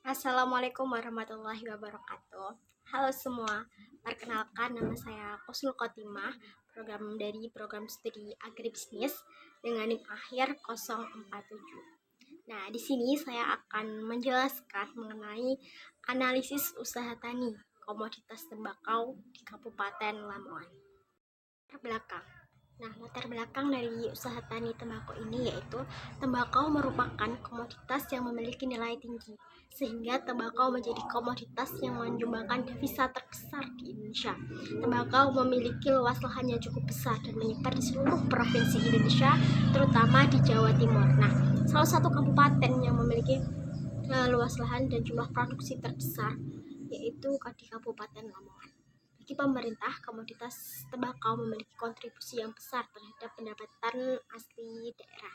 Assalamualaikum warahmatullahi wabarakatuh. Halo semua, perkenalkan nama saya Kusnul Khotimah, program studi agribisnis dengan NIM akhir 047. Nah, di sini saya akan menjelaskan mengenai analisis usaha tani komoditas tembakau di Kabupaten Lamongan. Belakang. Nah, latar belakang dari usaha tani tembakau ini yaitu tembakau merupakan komoditas yang memiliki nilai tinggi, sehingga tembakau menjadi komoditas yang menyumbangkan devisa terbesar di Indonesia. Tembakau memiliki luas lahan yang cukup besar dan menyebar di seluruh provinsi Indonesia, terutama di Jawa Timur. Nah, salah satu kabupaten yang memiliki luas lahan dan jumlah produksi terbesar yaitu di Kabupaten Lamongan. Bagi pemerintah, komoditas tembakau memiliki kontribusi yang besar terhadap pendapatan asli daerah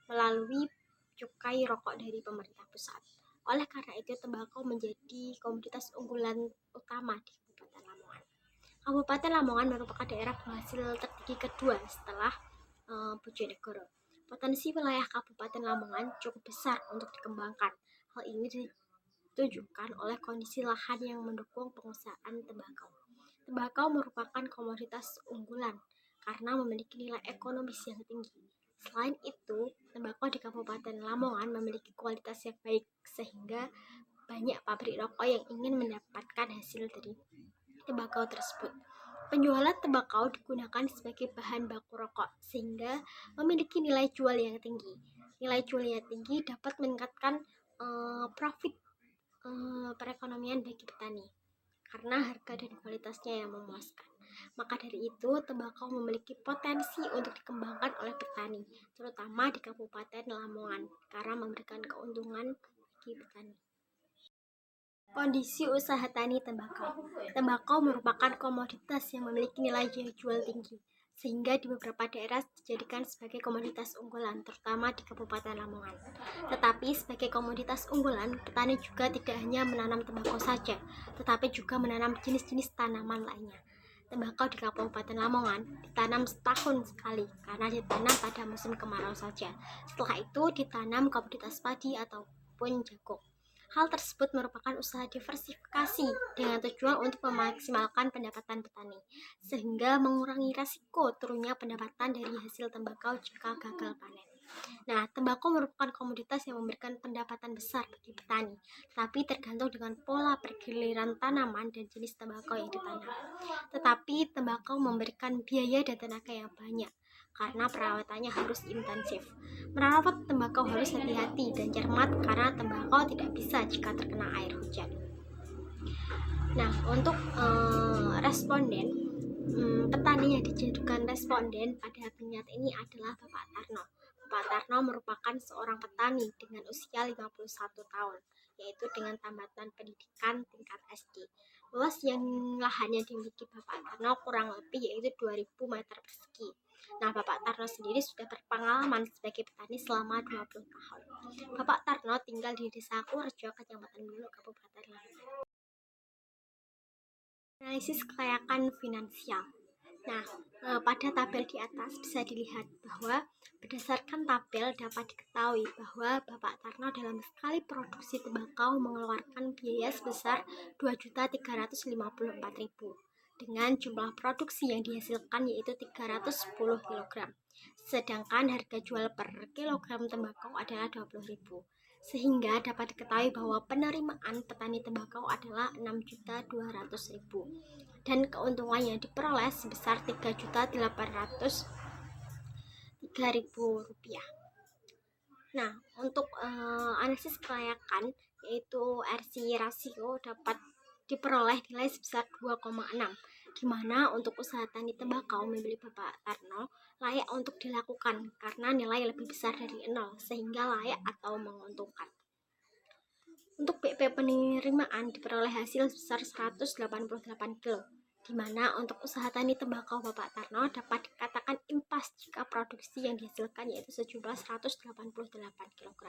melalui cukai rokok dari pemerintah pusat. Oleh karena itu, tembakau menjadi komoditas unggulan utama di Kabupaten Lamongan. Kabupaten Lamongan merupakan daerah penghasil tertinggi kedua setelah Bojonegoro. Potensi wilayah Kabupaten Lamongan cukup besar untuk dikembangkan. Hal ini ditunjukkan oleh kondisi lahan yang mendukung pengusahaan tembakau. Tembakau merupakan komoditas unggulan karena memiliki nilai ekonomis yang tinggi. Selain itu, tembakau di Kabupaten Lamongan memiliki kualitas yang baik sehingga banyak pabrik rokok yang ingin mendapatkan hasil dari tembakau tersebut. Penjualan tembakau digunakan sebagai bahan baku rokok sehingga memiliki nilai jual yang tinggi. Nilai jual yang tinggi dapat meningkatkan profit perekonomian bagi petani karena harga dan kualitasnya yang memuaskan. Maka dari itu, tembakau memiliki potensi untuk dikembangkan oleh petani, terutama di Kabupaten Lamongan, karena memberikan keuntungan bagi petani. Kondisi usaha tani tembakau. Tembakau merupakan komoditas yang memiliki nilai jual tinggi, sehingga di beberapa daerah dijadikan sebagai komoditas unggulan, terutama di Kabupaten Lamongan. Tetapi sebagai komoditas unggulan, petani juga tidak hanya menanam tembakau saja, tetapi juga menanam jenis-jenis tanaman lainnya. Tembakau di Kabupaten Lamongan ditanam setahun sekali karena ditanam pada musim kemarau saja. Setelah itu ditanam komoditas padi ataupun jagung. Hal tersebut merupakan usaha diversifikasi dengan tujuan untuk memaksimalkan pendapatan petani, sehingga mengurangi resiko turunnya pendapatan dari hasil tembakau jika gagal panen. Nah, tembakau merupakan komoditas yang memberikan pendapatan besar bagi petani, tapi tergantung dengan pola pergiliran tanaman dan jenis tembakau yang ditanam. Tetapi tembakau memberikan biaya dan tenaga yang banyak, karena perawatannya harus intensif. Merawat tembakau harus hati-hati dan cermat karena tembakau tidak bisa jika terkena air hujan. Nah, untuk responden, petani yang dijadikan responden pada pengingat ini adalah Bapak Tarno. Bapak Tarno merupakan seorang petani dengan usia 51 tahun, yaitu dengan tamatan pendidikan tingkat SD. Luas yang lahannya dimiliki Bapak Tarno kurang lebih yaitu 2000 meter persegi. Nah, Bapak Tarno sendiri sudah berpengalaman sebagai petani selama 20 tahun. Bapak Tarno tinggal di Desa Kurejo, Kecamatan Mulu, Kabupaten Lamongan. Analisis kelayakan finansial. Nah, pada tabel di atas bisa dilihat bahwa berdasarkan tabel dapat diketahui bahwa Bapak Tarno dalam sekali produksi tembakau mengeluarkan biaya sebesar 2.354.000 dengan jumlah produksi yang dihasilkan yaitu 310 kg. Sedangkan harga jual per kilogram tembakau adalah 20.000. Sehingga dapat diketahui bahwa penerimaan petani tembakau adalah 6.200.000 dan keuntungan yang diperoleh sebesar 3.803.000 rupiah. Nah, untuk analisis kelayakan yaitu RC rasio dapat diperoleh nilai sebesar 2,6, di mana untuk usaha tani tembakau membeli Bapak Tarno layak untuk dilakukan karena nilai lebih besar dari 0 sehingga layak atau menguntungkan. Untuk BP penerimaan diperoleh hasil sebesar 188 kg, di mana untuk usaha tani tembakau Bapak Tarno dapat dikatakan impas jika produksi yang dihasilkan yaitu sejumlah 188 kg.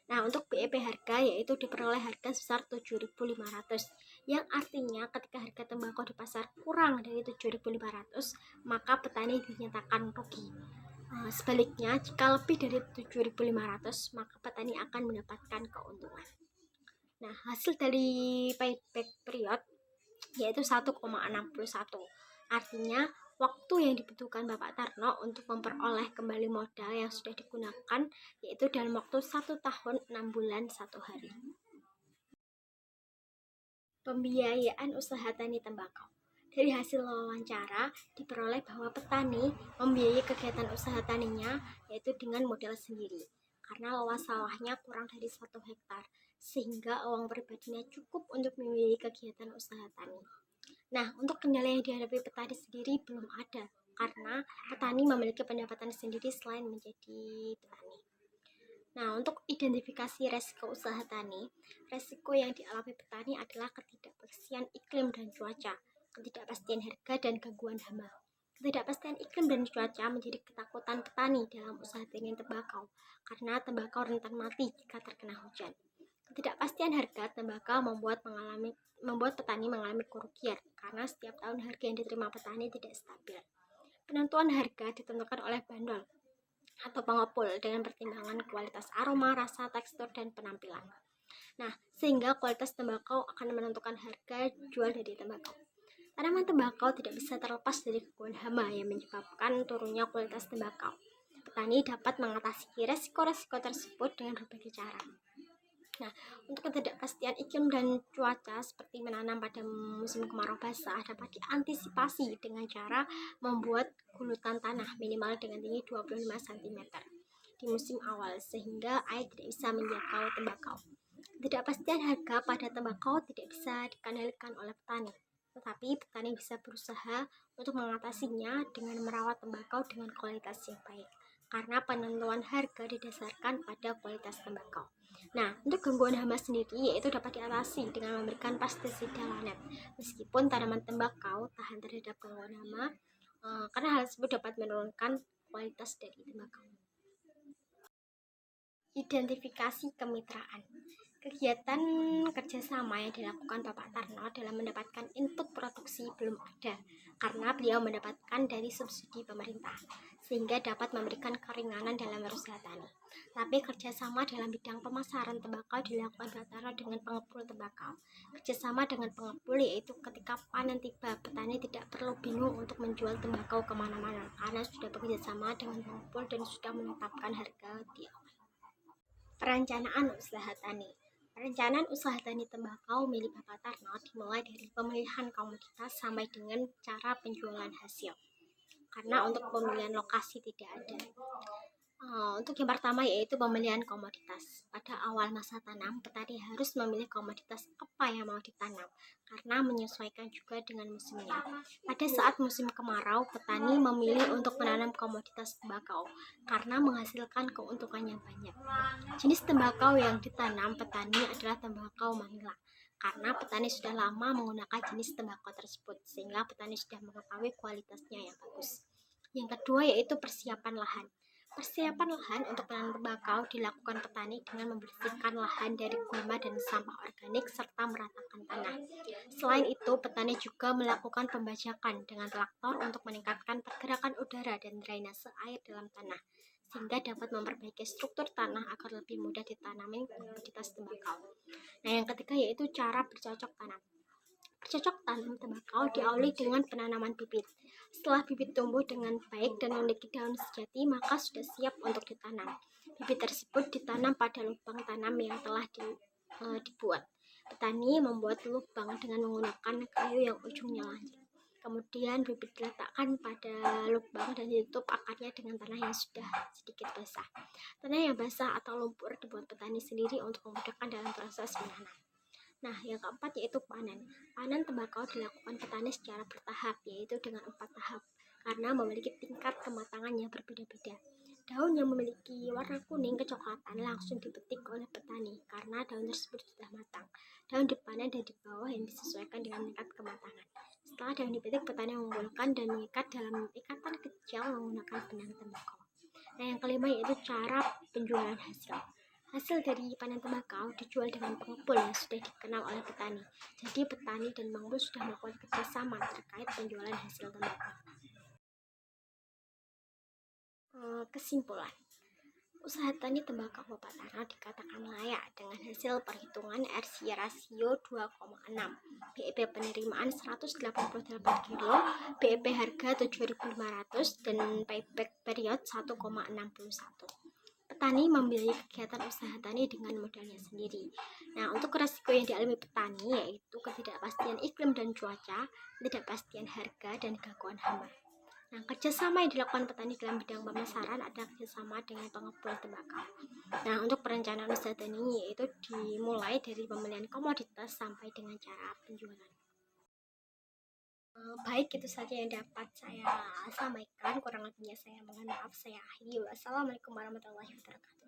Nah, untuk BEP harga yaitu diperoleh harga sebesar 7.500, yang artinya ketika harga tembakau di pasar kurang dari 7.500, maka petani dinyatakan rugi. Sebaliknya, jika lebih dari 7.500, maka petani akan mendapatkan keuntungan. Nah, hasil dari payback period yaitu 1,61. Artinya, waktu yang dibutuhkan Bapak Tarno untuk memperoleh kembali modal yang sudah digunakan yaitu dalam waktu 1 tahun 6 bulan 1 hari. Pembiayaan usaha tani tembakau. Dari hasil wawancara diperoleh bahwa petani membiayai kegiatan usaha taninya yaitu dengan modal sendiri karena luas sawahnya kurang dari 1 hektar, sehingga uang pribadinya cukup untuk membiayai kegiatan usaha tani. Nah, untuk kendala yang dihadapi petani sendiri belum ada karena petani memiliki pendapatan sendiri selain menjadi petani. Nah, untuk identifikasi resiko usaha tani, resiko yang dialami petani adalah ketidakpastian iklim dan cuaca, ketidakpastian harga, dan gangguan hama. Ketidakpastian iklim dan cuaca menjadi ketakutan petani dalam usaha tani tembakau karena tembakau rentan mati jika terkena hujan. Ketidakpastian harga tembakau membuat petani mengalami kerugian karena setiap tahun harga yang diterima petani tidak stabil. Penentuan harga ditentukan oleh bandol atau pengepul dengan pertimbangan kualitas aroma, rasa, tekstur, dan penampilan. Nah, sehingga kualitas tembakau akan menentukan harga jual dari tembakau. Tanaman tembakau tidak bisa terlepas dari gangguan hama yang menyebabkan turunnya kualitas tembakau. Petani dapat mengatasi resiko-resiko tersebut dengan berbagai cara. Nah, untuk ketidakpastian iklim dan cuaca seperti menanam pada musim kemarau basah dapat diantisipasi dengan cara membuat gulutan tanah minimal dengan tinggi 25 cm di musim awal sehingga air tidak bisa menjangkau tembakau. Ketidakpastian harga pada tembakau tidak bisa dikendalikan oleh petani, tetapi petani bisa berusaha untuk mengatasinya dengan merawat tembakau dengan kualitas yang baik karena penentuan harga didasarkan pada kualitas tembakau. Nah, untuk gangguan hama sendiri yaitu dapat diatasi dengan memberikan pestisida lanet. Meskipun tanaman tembakau tahan terhadap gangguan hama, karena hal tersebut dapat menurunkan kualitas dari tembakau. Identifikasi kemitraan. Kegiatan kerjasama yang dilakukan Bapak Tarno dalam mendapatkan input produksi belum ada karena beliau mendapatkan dari subsidi pemerintah sehingga dapat memberikan keringanan dalam berusaha tani. Tapi kerjasama dalam bidang pemasaran tembakau dilakukan Bapak Tarno dengan pengepul tembakau. Kerjasama dengan pengepul yaitu ketika panen tiba, petani tidak perlu bingung untuk menjual tembakau kemana-mana karena sudah bekerjasama dengan pengepul dan sudah menetapkan harga di awal. Perencanaan usaha tani. Perencanaan usaha tani tembakau milik Bapak Tarno dimulai dari pemilihan komoditas sampai dengan cara penjualan hasil. Karena untuk pemilihan lokasi tidak ada. Untuk yang pertama yaitu pemilihan komoditas. Pada awal masa tanam, petani harus memilih komoditas apa yang mau ditanam karena menyesuaikan juga dengan musimnya. Pada saat musim kemarau, petani memilih untuk menanam komoditas tembakau karena menghasilkan keuntungan yang banyak. Jenis tembakau yang ditanam petani adalah tembakau Manila karena petani sudah lama menggunakan jenis tembakau tersebut sehingga petani sudah mengetahui kualitasnya yang bagus. Yang kedua yaitu persiapan lahan. Persiapan lahan untuk menanam tembakau dilakukan petani dengan membersihkan lahan dari gulma dan sampah organik serta meratakan tanah. Selain itu, petani juga melakukan pembajakan dengan traktor untuk meningkatkan pergerakan udara dan drainase air dalam tanah sehingga dapat memperbaiki struktur tanah agar lebih mudah ditanami komoditas tembakau. Nah, yang ketiga yaitu cara bercocok tanam. Bercocok tanam tembakau diawali dengan penanaman bibit. Setelah bibit tumbuh dengan baik dan memiliki daun sejati, maka sudah siap untuk ditanam. Bibit tersebut ditanam pada lubang tanam yang telah dibuat. Petani membuat lubang dengan menggunakan kayu yang ujungnya lancip. Kemudian bibit diletakkan pada lubang dan ditutup akarnya dengan tanah yang sudah sedikit basah. Tanah yang basah atau lumpur dibuat petani sendiri untuk memudahkan dalam proses menanam. Nah, yang keempat yaitu panen. Panen tembakau dilakukan petani secara bertahap, yaitu dengan 4 tahap, karena memiliki tingkat kematangan yang berbeda-beda. Daun yang memiliki warna kuning kecoklatan langsung dipetik oleh petani karena daun tersebut sudah matang. Daun dipanen dan dibawa yang disesuaikan dengan tingkat kematangan. Setelah daun dipetik, petani mengumpulkan dan mengikat dalam ikatan kecil menggunakan benang tembakau. Nah, yang kelima yaitu cara penjualan hasil. Hasil dari panen tembakau dijual dengan pengepul yang sudah dikenal oleh petani. Jadi petani dan pengepul sudah melakukan kerjasama terkait penjualan hasil tembakau. Kesimpulan, usaha tani tembakau Bapak Tarno dikatakan layak dengan hasil perhitungan RC rasio 2,6, BEP penerimaan 188 kilo, BEP harga 7.500 dan payback period 1,61. Petani membiayai kegiatan usaha tani dengan modalnya sendiri. Nah, untuk resiko yang dialami petani yaitu ketidakpastian iklim dan cuaca, ketidakpastian harga, dan gangguan hama. Nah, kerjasama yang dilakukan petani dalam bidang pemasaran adalah kerjasama dengan pengepul tembakau. Nah, untuk perencanaan usaha tani yaitu dimulai dari pemilihan komoditas sampai dengan cara penjualan. Baik, itu saja yang dapat saya sampaikan. Kurang lebihnya saya mohon maaf. Saya akhiri. Wassalamualaikum warahmatullahi wabarakatuh.